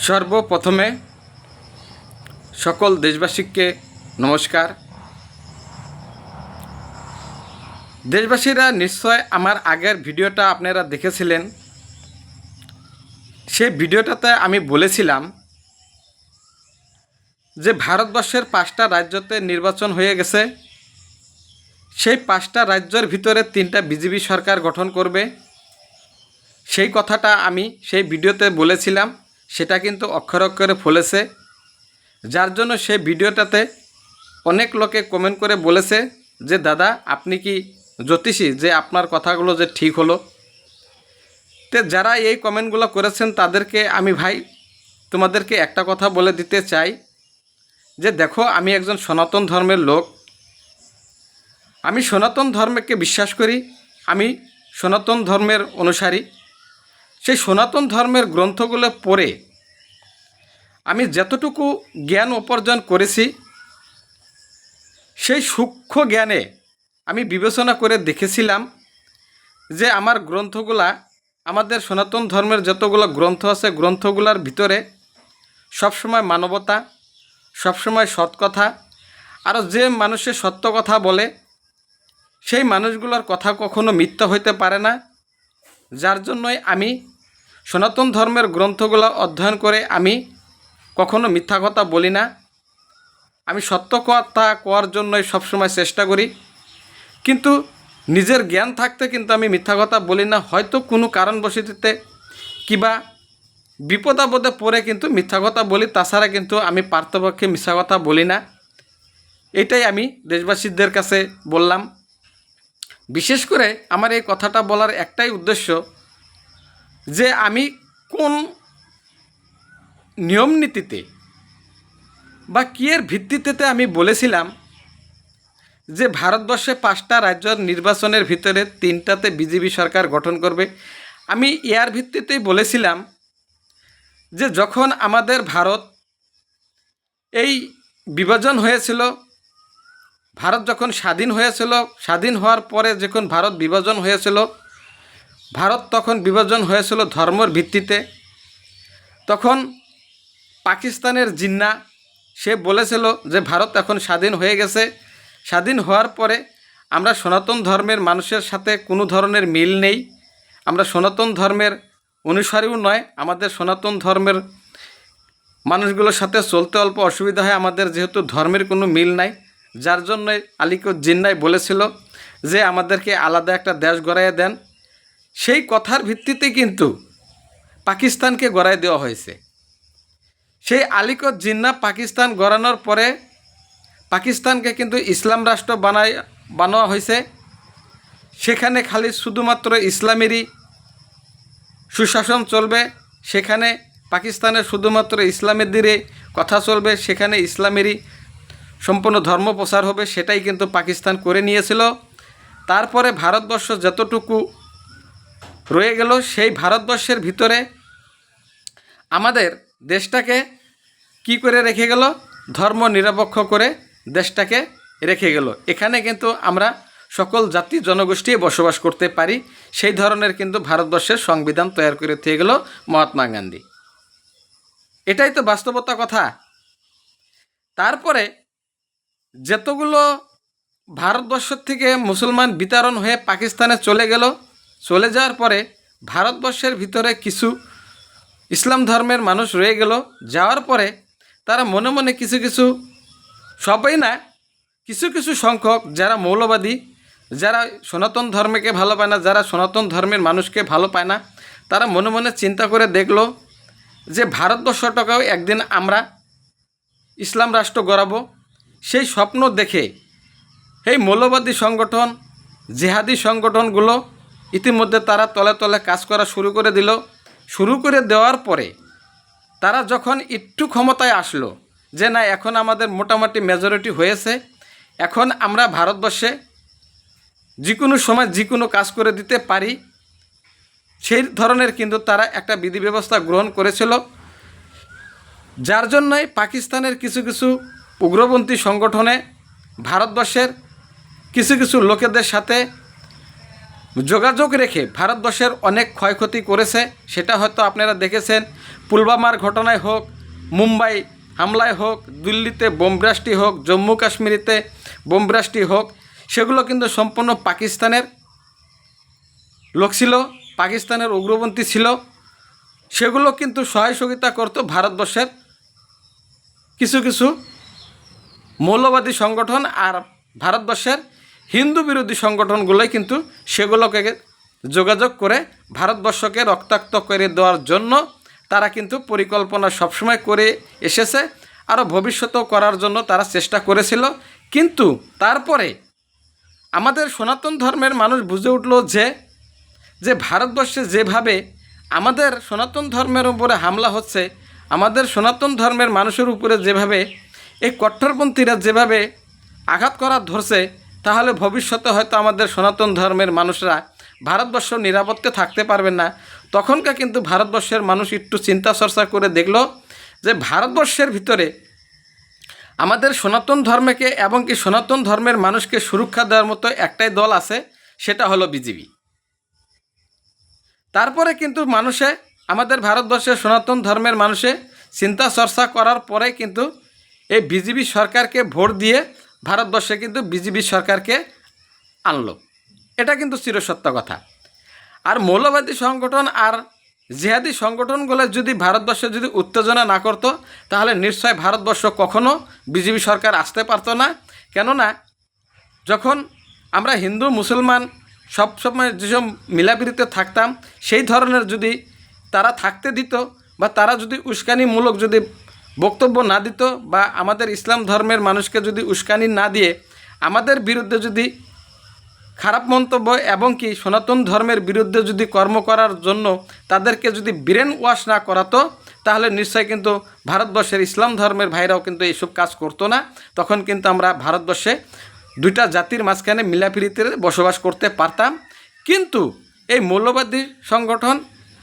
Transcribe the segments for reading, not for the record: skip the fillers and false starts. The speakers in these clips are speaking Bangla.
সর্বপ্রথমে সকল দেশবাসীকে নমস্কার। দেশবাসীরা নিশ্চয় আমার আগের ভিডিওটা আপনারা দেখেছিলেন। সেই ভিডিওটাতে আমি বলেছিলাম যে ভারতবর্ষের 5টা রাজ্যতে নির্বাচন হয়ে গেছে, সেই 5টা রাজ্যের ভিতরে 3টা বিজেপি সরকার গঠন করবে। সেই কথাটা আমি সেই ভিডিওতে বলেছিলাম, সেটা কিন্তু অক্ষরে অক্ষরে ফলেছে। যার জন্য সেই ভিডিওটাতে অনেক লোকে কমেন্ট করে বলেছে যে দাদা আপনি কি জ্যোতিষী, যে আপনার কথাগুলো যে ঠিক হলো। তো যারা এই কমেন্টগুলো করেছেন তাদেরকে আমি তোমাদেরকে একটা কথা বলে দিতে চাই যে দেখো, আমি একজন সনাতন ধর্মের লোক, আমি সনাতন ধর্মকে বিশ্বাস করি, আমি সনাতন ধর্মের অনুসারী। সেই সনাতন ধর্মের গ্রন্থগুলো পড়ে আমি যতটুকু জ্ঞান উপার্জন করেছি, সেই সূক্ষ্ম জ্ঞানে আমি বিবেচনা করে দেখেছিলাম যে আমার গ্রন্থগুলা, আমাদের সনাতন ধর্মের যতগুলো গ্রন্থ আছে, গ্রন্থগুলোর ভিতরে সবসময় মানবতা, সবসময় সৎ কথা, আর যে মানুষের সত্য কথা বলে সেই মানুষগুলোর কথা কখনো মিথ্যা হইতে পারে না। যার জন্যই আমি সনাতন ধর্মের গ্রন্থগুলো অধ্যয়ন করে আমি কখনো মিথ্যা কথা বলি না। আমি সত্য কথা কোয়ার জন্যই সবসময় চেষ্টা করি, কিন্তু নিজের জ্ঞান থাকতে কিন্তু আমি মিথ্যা কথা বলি না। হয়তো কোনো কারণবশত কিবা বিপদ আপদে পড়ে কিন্তু মিথ্যা কথা বলি, তাছাড়া কিন্তু আমি পার্থপক্ষে মিথ্যা কথা বলি না। এটাই আমি দেশবাসীদের কাছে বললাম। বিশেষ করে আমার এই কথাটা বলার একটাই উদ্দেশ্য যে আমি কোন নিয়ম নীতিতে বা কিয়ের ভিত্তিতে আমি বলেছিলাম যে ভারতবর্ষে 5টা রাজ্যের নির্বাচনের ভিতরে 3টাতে বিজেপি সরকার গঠন করবে। আমি এর ভিত্তিতেই বলেছিলাম যে যখন আমাদের ভারত এই বিভাজন হয়েছিল, ভারত যখন স্বাধীন হয়েছিল, স্বাধীন হওয়ার পরে যখন ভারত বিভাজন হয়েছিল, ভারত তখন বিভাজন হয়েছিল ধর্মের ভিত্তিতে। তখন পাকিস্তানের জিন্না সে বলেছিল যে ভারত এখন স্বাধীন হয়ে গেছে, স্বাধীন হওয়ার পরে আমরা সনাতন ধর্মের মানুষের সাথে কোনো ধরনের মিল নেই, আমরা সনাতন ধর্মের অনুসারীও নয়, আমাদের সনাতন ধর্মের মানুষগুলোর সাথে চলতে অল্প অসুবিধা হয়, আমাদের যেহেতু ধর্মের কোনো মিল নাই। যার জন্য আলিকুর জিন্নাই বলেছিল যে আমাদেরকে আলাদা একটা দেশ গড়াইয়ে দেন। সেই কথার ভিত্তিতে কিন্তু পাকিস্তানকে গড়াই দেওয়া হয়েছে। সেই আলিকুর জিন্না পাকিস্তান গড়ানোর পরে পাকিস্তানকে কিন্তু ইসলাম রাষ্ট্র বানানো হয়েছে। সেখানে খালি শুধুমাত্র ইসলামেরই সুশাসন চলবে, সেখানে পাকিস্তানের শুধুমাত্র ইসলামের দিকে কথা চলবে, সেখানে ইসলামেরই সম্পূর্ণ ধর্ম প্রচার হবে। সেটাই কিন্তু পাকিস্তান করে নিয়েছিল। তারপরে ভারতবর্ষ যতটুকু রয়ে গেল, সেই ভারতবর্ষের ভিতরে আমাদের দেশটাকে কি করে রেখে গেল, ধর্ম নিরপেক্ষ করে দেশটাকে রেখে গেল। এখানে কিন্তু আমরা সকল জাতি জনগোষ্ঠী বসবাস করতে পারি, সেই ধরনের কিন্তু ভারতবর্ষের সংবিধান তৈরি করে দিয়ে গেল মহাত্মা গান্ধী। এটাই তো বাস্তবতা কথা। তারপরে যতগুলো ভারতবর্ষ থেকে মুসলমান বিতাড়ন হয়ে পাকিস্তানে চলে গেল, চলে যাওয়ার পরে ভারতবর্ষের ভিতরে কিছু ইসলাম ধর্মের মানুষ রয়ে গেল। যাওয়ার পরে তারা মনে মনে কিছু সবাই না, কিছু সংখ্যক যারা মৌলবাদী, যারা সনাতন ধর্মকে ভালো পায় না, যারা সনাতন ধর্মের মানুষকে ভালো পায় না, তারা মনে মনে চিন্তা করে দেখলো যে ভারতবর্ষটাকেও একদিন আমরা ইসলাম রাষ্ট্র গড়াবো। সেই স্বপ্ন দেখে এই মৌলবাদী সংগঠন, জেহাদি সংগঠনগুলো ইতিমধ্যে তারা তলে তলে কাজ করা শুরু করে দিল। শুরু করে দেওয়ার পরে তারা যখন একটু ক্ষমতায় আসলো যে না, এখন আমাদের মোটামুটি মেজরিটি হয়েছে, এখন আমরা ভারতবর্ষে যে কোনো সময় যে কোনো কাজ করে দিতে পারি, সেই ধরনের কিন্তু তারা একটা বিধি ব্যবস্থা গ্রহণ করেছিল। যার জন্যই পাকিস্তানের কিছু উগ্রপন্থী সংগঠনে ভারতবর্ষের কিছু লোকেদের সাথে যোগাযোগ রেখে ভারতবর্ষের অনেক ক্ষয়ক্ষতি করেছে। সেটা হয়তো আপনারা দেখেছেন, পুলওয়ামার ঘটনায় হোক, মুম্বাই হামলায় হোক, দিল্লিতে বোমব্লাস্টই হোক, জম্মু কাশ্মীরেতে বোমব্লাস্টই হোক, সেগুলো কিন্তু সম্পূর্ণ পাকিস্তানের লোক ছিল, পাকিস্তানের উগ্রপন্থী ছিল। সেগুলো কিন্তু সহযোগিতা করত ভারতবর্ষের কিছু কিছু মৌলবাদী সংগঠন, আর ভারতবর্ষের হিন্দু বিরোধী সংগঠনগুলোই কিন্তু সেগুলোকে যোগাযোগ করে ভারতবর্ষকে রক্তাক্ত করে দেওয়ার জন্য তারা কিন্তু পরিকল্পনা সবসময় করে এসেছে, আরও ভবিষ্যতেও করার জন্য তারা চেষ্টা করেছিল। কিন্তু তারপরে আমাদের সনাতন ধর্মের মানুষ বুঝে উঠল যে ভারতবর্ষে যেভাবে আমাদের সনাতন ধর্মের উপরে হামলা হচ্ছে, আমাদের সনাতন ধর্মের মানুষের উপরে যেভাবে এই কট্টরপন্থীরা যেভাবে আঘাত করার ধরছে, তাহলে ভবিষ্যতে হয়তো আমাদের সনাতন ধর্মের মানুষরা ভারতবর্ষ নিরাপত্তে থাকতে পারবেন না। তখনকার কিন্তু ভারতবর্ষের মানুষ একটু চিন্তা চর্চা করে দেখল যে ভারতবর্ষের ভিতরে আমাদের সনাতন ধর্মকে এবং কি সনাতন ধর্মের মানুষকে সুরক্ষা দেওয়ার মতো একটাই দল আছে, সেটা হলো বিজেপি। তারপরে কিন্তু মানুষে আমাদের ভারতবর্ষের সনাতন ধর্মের মানুষে চিন্তা চর্চা করার পরে কিন্তু এই বিজেপি সরকারকে ভোট দিয়ে ভারতবর্ষে কিন্তু বিজেপি সরকারকে আনলো। এটা কিন্তু চিরসত্য কথা। আর মৌলবাদী সংগঠন আর জিহাদি সংগঠনগুলো যদি ভারতবর্ষে যদি উত্তেজনা না করতো, তাহলে নিশ্চয় ভারতবর্ষ কখনো বিজেপি সরকার আসতে পারতো না। কেননা যখন আমরা হিন্দু মুসলমান সবসময় যেসব মিলাপিরিতে থাকতাম, সেই ধরনের যদি তারা থাকতে দিত বা তারা যদি উস্কানিমূলক যদি বক্তব্য না দিত বা আমাদের ইসলাম ধর্মের মানুষকে যদি উস্কানি না দিয়ে আমাদের বিরুদ্ধে যদি খারাপ মন্তব্য এবং কি সনাতন ধর্মের বিরুদ্ধে যদি কর্ম করার জন্য তাদেরকে যদি ব্রেন ওয়াশ না করাতো, তাহলে নিশ্চয় কিন্তু ভারতবর্ষের ইসলাম ধর্মের ভাইরাও কিন্তু এইসব কাজ করতো না। তখন কিন্তু আমরা ভারতবর্ষে দুইটা জাতির মাঝখানে মিলাপিরিতে বসবাস করতে পারতাম। কিন্তু এই মৌলবাদী সংগঠন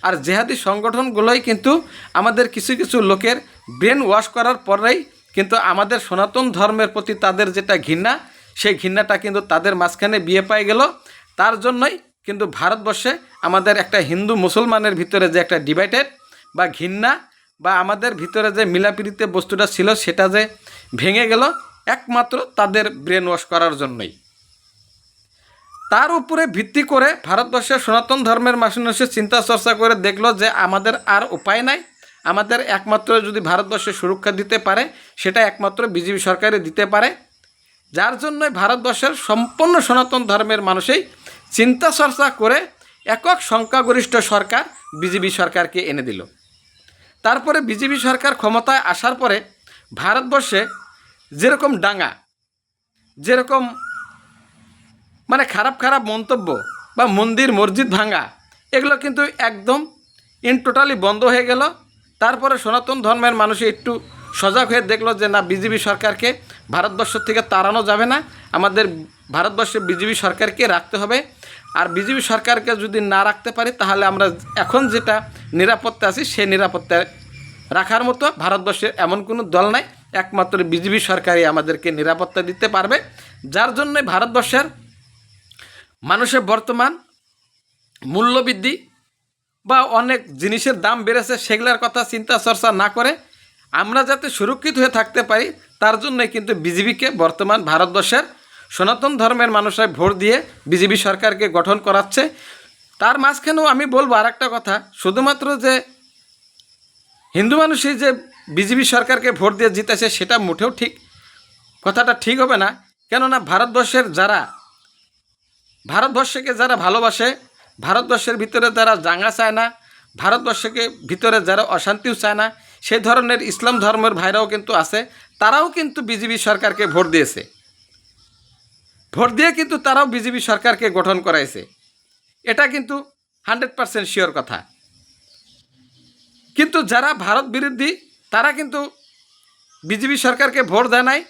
আর জেহাদি সংগঠনগুলোই কিন্তু আমাদের কিছু কিছু লোকের ব্রেন ওয়াশ করার পরেই কিন্তু আমাদের সনাতন ধর্মের প্রতি তাদের যেটা ঘৃণা, সেই ঘৃণাটা কিন্তু তাদের মাঝখানে বিয়ে পাই গেল। তার জন্যই কিন্তু ভারতবর্ষে আমাদের একটা হিন্দু মুসলমানের ভিতরে যে একটা ডিভাইডেড বা ঘৃণা বা আমাদের ভিতরে যে মিলাপিরিতে বস্তুটা ছিল, সেটা যে ভেঙে গেল একমাত্র তাদের ব্রেন ওয়াশ করার জন্যই। তার উপরে ভিত্তি করে ভারতবর্ষের সনাতন ধর্মের মানুষের চিন্তা চর্চা করে দেখলো যে আমাদের আর উপায় নাই, আমাদের একমাত্র যদি ভারতবর্ষে সুরক্ষা দিতে পারে সেটা একমাত্র বিজেপি সরকারে দিতে পারে। যার জন্যই ভারতবর্ষের সম্পূর্ণ সনাতন ধর্মের মানুষই চিন্তা চর্চা করে একক সংখ্যাগরিষ্ঠ সরকার বিজেপি সরকারকে এনে দিল। তারপরে বিজেপি সরকার ক্ষমতায় আসার পরে ভারতবর্ষে যেরকম ডাঙ্গা, যেরকম মানে খারাপ খারাপ মন্তব্য বা মন্দির মসজিদ ভাঙা, এগুলো কিন্তু একদম টোটালি বন্ধ হয়ে গেল। তারপরে সনাতন ধর্মের মানুষ একটু সজাগ হয়ে দেখলো যে না, বিজেপি সরকারকে ভারতবর্ষ থেকে তাড়ানো যাবে না, আমাদের ভারতবর্ষে বিজেপি সরকারকে রাখতে হবে। আর বিজেপি সরকারকে যদি না রাখতে পারি, তাহলে আমরা এখন যেটা নিরাপত্তা আছি সেই নিরাপত্তা রাখার মতো ভারতবর্ষের এমন কোনো দল নাই, একমাত্র বিজেপি সরকারই আমাদেরকে নিরাপত্তা দিতে পারবে। যার জন্যে ভারতবর্ষের মানুষের বর্তমান মূল্যবৃদ্ধি বা অনেক জিনিসের দাম বেড়েছে, সেগুলোর কথা চিন্তা চর্চা না করে আমরা যাতে সুরক্ষিত হয়ে থাকতে পারি, তার জন্যই কিন্তু বিজেপিকে বর্তমান ভারতবর্ষের সনাতন ধর্মের মানুষরা ভোট দিয়ে বিজেপি সরকারকে গঠন করাচ্ছে। তার মাঝখানেও আমি বলবো আর একটা কথা, শুধুমাত্র যে হিন্দু মানুষই যে বিজেপি সরকারকে ভোট দিয়ে জিতেছে সেটা মোটেও ঠিক, কথাটা ঠিক হবে না। কেননা ভারতবর্ষের যারা ভারতবর্ষকে যারা ভালোবাসে, ভারতবর্ষের ভিতরে যারা দাঙ্গা চায় না, ভারতবর্ষকে ভিতরে যারা অশান্তিও চায় না, সেই ধরনের ইসলাম ধর্মের ভাইরাও কিন্তু আছে, তারাও কিন্তু বিজেপি সরকারকে ভোট দিয়েছে। ভোট দিয়ে কিন্তু তারাও বিজেপি সরকারকে গঠন করাইছে, এটা কিন্তু 100% শিওর কথা। কিন্তু যারা ভারত বিরোধী তারা কিন্তু বিজেপি সরকারকে ভোট দেয় নাই।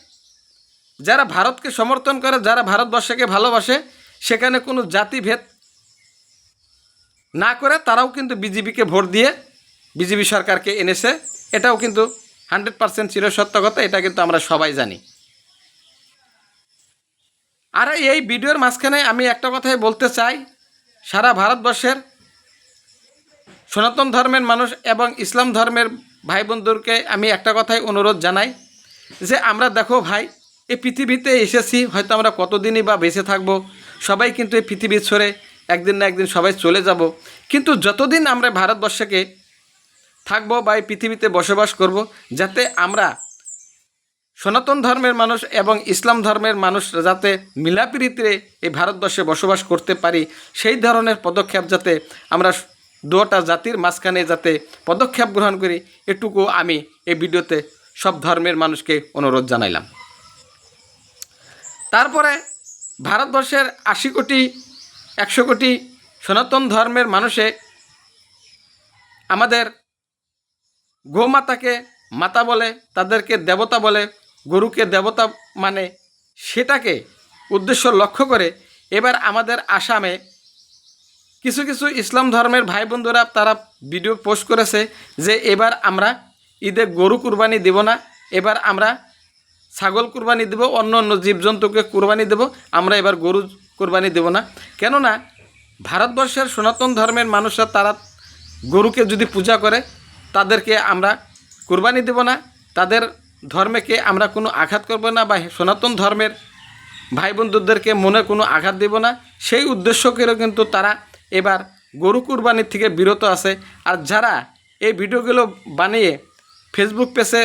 যারা ভারতকে সমর্থন করে, যারা ভারতবর্ষকে ভালোবাসে, সেখানে কোনো জাতিভেদ না করে তারাও কিন্তু বিজেপিকে ভোট দিয়ে বিজেপি সরকারকে এনেছে। এটাও কিন্তু 100% চিরসত্য কথা, এটা কিন্তু আমরা সবাই জানি। আর এই ভিডিওর মাঝখানে আমি একটা কথাই বলতে চাই সারা ভারতবর্ষের সনাতন ধর্মের মানুষ এবং ইসলাম ধর্মের ভাই বন্ধুদেরকে আমি একটা কথাই অনুরোধ জানাই যে আমরা দেখো ভাই, এই পৃথিবীতে এসেছি, হয়তো আমরা কতদিনই বা বেঁচে থাকব, সবাই কিন্তু এই পৃথিবী ছেড়ে একদিন না একদিন সবাই চলে যাব। কিন্তু যতদিন আমরা ভারতবর্ষকে থাকবো বা এই পৃথিবীতে বসবাস করব, যাতে আমরা সনাতন ধর্মের মানুষ এবং ইসলাম ধর্মের মানুষ যাতে মিলাপ্রীতিতে এই ভারতবর্ষে বসবাস করতে পারি, সেই ধরনের পদক্ষেপ যাতে আমরা দুটা জাতির মাঝখানে যাতে পদক্ষেপ গ্রহণ করি, এটুকু আমি এই ভিডিওতে সব ধর্মের মানুষকে অনুরোধ জানাইলাম। তারপরে ভারতবর্ষের 80 কোটি 100 কোটি সনাতন ধর্মের মানুষে আমাদের গোমাতাকে মাতা বলে, তাদেরকে দেবতা বলে, গরুকে দেবতা মানে, সেটাকে উদ্দেশ্য লক্ষ্য করে এবার আমাদের আসামে কিছু কিছু ইসলাম ধর্মের ভাই বন্ধুরা তারা ভিডিও পোস্ট করেছে যে এবার আমরা ঈদে গরু কুরবানি দেব না, এবার আমরা ছাগল কুরবানি দেব, অন্য অন্য জীবজন্তুকে কুরবানি দেব, আমরা এবার গরু কুরবানি দেব না। কেননা ভারতবর্ষের সনাতন ধর্মের মানুষরা তারা গরুকে যদি পূজা করে তাদেরকে আমরা কুরবানি দেব না, তাদের ধর্মকে আমরা কোনো আঘাত করব না, বা সনাতন ধর্মের ভাই বন্ধুদেরকে মনে কোনো আঘাত দেব না, সেই উদ্দেশ্য করেও কিন্তু তারা এবার গরু কুরবানির থেকে বিরত আছে। আর যারা এই ভিডিওগুলো বানিয়ে ফেসবুক পেজে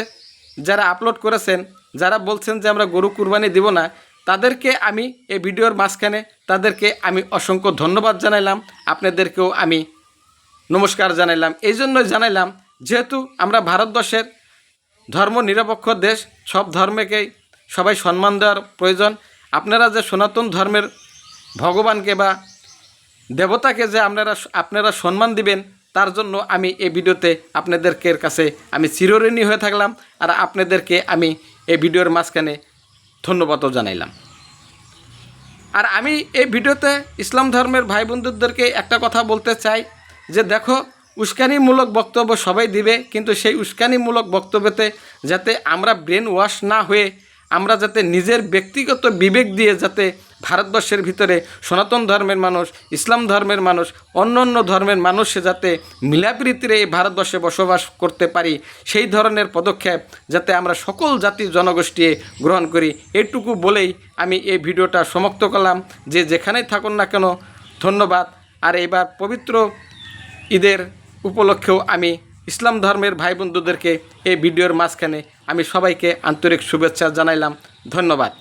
যারা আপলোড করেছেন, যারা বলছেন যে আমরা গরু কুরবানি দেব না, তাদেরকে আমি এই ভিডিওর মাঝখানে তাদেরকে আমি অসংখ্য ধন্যবাদ জানাইলাম, আপনাদেরকেও আমি নমস্কার জানাইলাম। এই জন্যই জানাইলাম যেহেতু আমরা ভারতবর্ষের ধর্ম নিরপেক্ষ দেশ, সব ধর্মকেই সবাই সম্মান দেওয়ার প্রয়োজন। আপনারা যে সনাতন ধর্মের ভগবানকে বা দেবতাকে যে আপনারা সম্মান দিবেন, তার জন্য আমি এই ভিডিওতে আপনাদেরকে কাছে আমি চিরঋণী হয়ে থাকলাম, আর আপনাদেরকে আমি এই ভিডিওর মাঝখানে ধন্যবাদও জানাইলাম। আর আমি এই ভিডিওতে ইসলাম ধর্মের ভাই বন্ধুদেরকে একটা কথা বলতে চাই যে দেখো, উস্কানিমূলক বক্তব্য সবাই দিবে, কিন্তু সেই উস্কানিমূলক বক্তব্যতে যাতে আমরা ব্রেন ওয়াশ না হয়ে আমরা যাতে নিজের ব্যক্তিগত বিবেক দিয়ে যাতে ভারতবর্ষের ভিতরে সনাতন ধর্মের মানুষ, ইসলাম ধর্মের মানুষ, অন্য অন্য ধর্মের মানুষ যাতে মিলাপ্রীতিতে এই ভারতবর্ষে বসবাস করতে পারি, সেই ধরনের পদক্ষেপ যাতে আমরা সকল জাতি জনগোষ্ঠী গ্রহণ করি, এইটুকু বলেই আমি এই ভিডিওটা সমাপ্ত করলাম। যে যেখানেই থাকুন না কেন ধন্যবাদ। আর এবার পবিত্র ঈদের উপলক্ষেও আমি ইসলাম ধর্মের ভাই বন্ধুদেরকে এই ভিডিওর মাঝখানে আমি সবাইকে আন্তরিক শুভেচ্ছা জানাইলাম। ধন্যবাদ।